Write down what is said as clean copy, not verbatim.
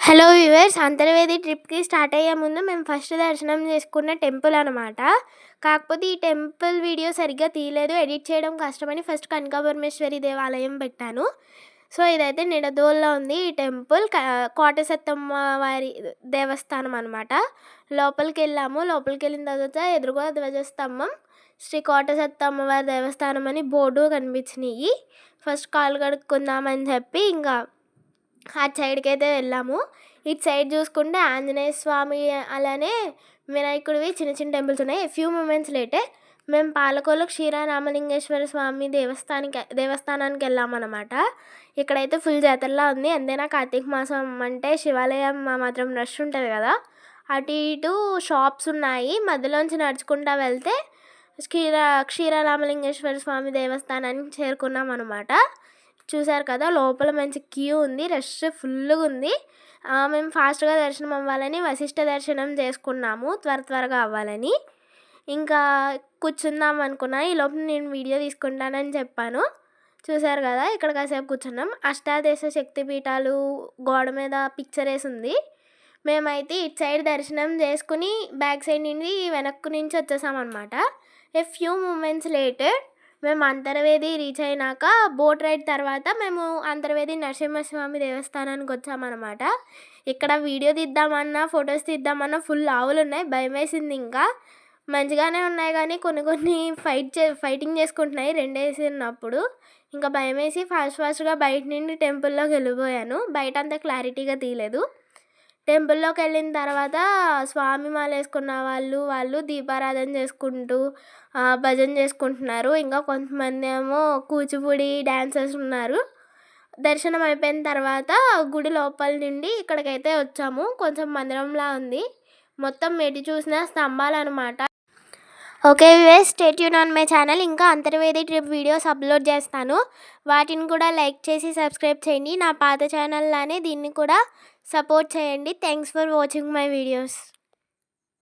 Hello viewers, Antarvedi ట్రిప్‌కి start అయ్యే ముందు మేము ఫస్ట్ దర్శనం చేసుకున్న టెంపుల్ అనమాట. కాకపోతే ఈ టెంపుల్ వీడియో సరిగ్గా తీయలేదు. ఎడిట్ చేయడం కష్టమని ఫస్ట్ కనకపరమేశ్వరి దేవాలయం పెట్టాను. సో, ఇదైతే నిడదవోలులో ఉంది ఈ టెంపుల్. కోట సత్తమ్మ వారి దేవస్థానం అనమాట. లోపలికెళ్ళాము. లోపలికెళ్ళిన తర్వాత ఎదురుగా ధ్వజస్తంభం, శ్రీ కోట సత్తమ్మ వారి దేవస్థానం అని బోర్డు కనిపించినాయి. ఫస్ట్ కాళ్ళు కడుక్కుందామని చెప్పి ఇంకా అటు సైడ్‌కైతే వెళ్ళాము. ఇటు సైడ్ చూసుకుంటే ఆంజనేయ స్వామి అలానే వినాయకుడివి చిన్న చిన్న టెంపుల్స్ ఉన్నాయి. ఫ్యూ మూమెంట్స్ లేటే మేము పాలకొల్లు క్షీరరామలింగేశ్వర స్వామి దేవస్థానానికి వెళ్ళామన్నమాట. ఇక్కడైతే ఫుల్ జాతరలా ఉంది. ఎంతైనా కార్తీక మాసం అంటే శివాలయం మాత్రం రష్ ఉంటుంది కదా. అటు ఇటు షాప్స్ ఉన్నాయి. మధ్యలోంచి నడుచుకుంటూ వెళ్తే క్షీరరామలింగేశ్వర స్వామి దేవస్థానానికి చేరుకున్నాం అనమాట. చూసారు కదా, లోపల మంచి క్యూ ఉంది, రష్ ఫుల్గా ఉంది. మేము ఫాస్ట్గా దర్శనం అవ్వాలని వశిష్ఠ దర్శనం చేసుకున్నాము, త్వరగా అవ్వాలని. ఇంకా కూర్చుందాం అనుకున్నా. ఈ లోపల నేను వీడియో తీసుకుంటానని చెప్పాను. చూసారు కదా, ఇక్కడ కాసేపు కూర్చున్నాం. అష్టాదశ శక్తిపీఠాలు గోడ మీద పిక్చర్ వేసి ఉంది. మేమైతే ఇటు సైడ్ దర్శనం చేసుకుని బ్యాక్ సైడ్ నుండి వెనక్కు నుంచి వచ్చేసామన్నమాట. ఏ ఫ్యూ మూమెంట్స్ లేటర్ మేము అంతర్వేది రీచ్ అయినాక బోట్ రైడ్ తర్వాత మేము అంతర్వేది నరసింహస్వామి దేవస్థానానికి వచ్చామన్నమాట. ఇక్కడ వీడియో తీద్దామన్నా ఫొటోస్ తీద్దామన్నా ఫుల్ ఆవులు ఉన్నాయి. భయం వేసింది. ఇంకా మంచిగానే ఉన్నాయి కానీ కొన్ని ఫైటింగ్ చేసుకుంటున్నాయి రెండేసినప్పుడు. ఇంకా భయం వేసి ఫాస్ట్గా బయట నుండి టెంపుల్లోకి వెళ్ళిపోయాను. బయట అంతా క్లారిటీగా తీయలేదు. టెంపుల్లోకి వెళ్ళిన తర్వాత స్వామి మాల వేసుకున్న వాళ్ళు దీపారాధన చేసుకుంటూ భజన చేసుకుంటున్నారు. ఇంకా కొంతమంది ఏమో కూచిపూడి డ్యాన్సర్స్ ఉన్నారు. దర్శనం అయిపోయిన తర్వాత గుడి లోపల నుండి ఇక్కడికైతే వచ్చాము. కొంచెం మందిరంలా ఉంది. మొత్తం ఎటు చూసిన స్తంభాలు అనమాట. Okay viewers, stay tune on my channel. ఇంకా అంతర్వేది ట్రిప్ వీడియోస్ అప్లోడ్ చేస్తాను. వాటిని కూడా లైక్ చేసి సబ్స్క్రైబ్ చేయండి. నా పాత ఛానల్ లానే దీన్ని కూడా సపోర్ట్ చేయండి. Thanks for watching my videos.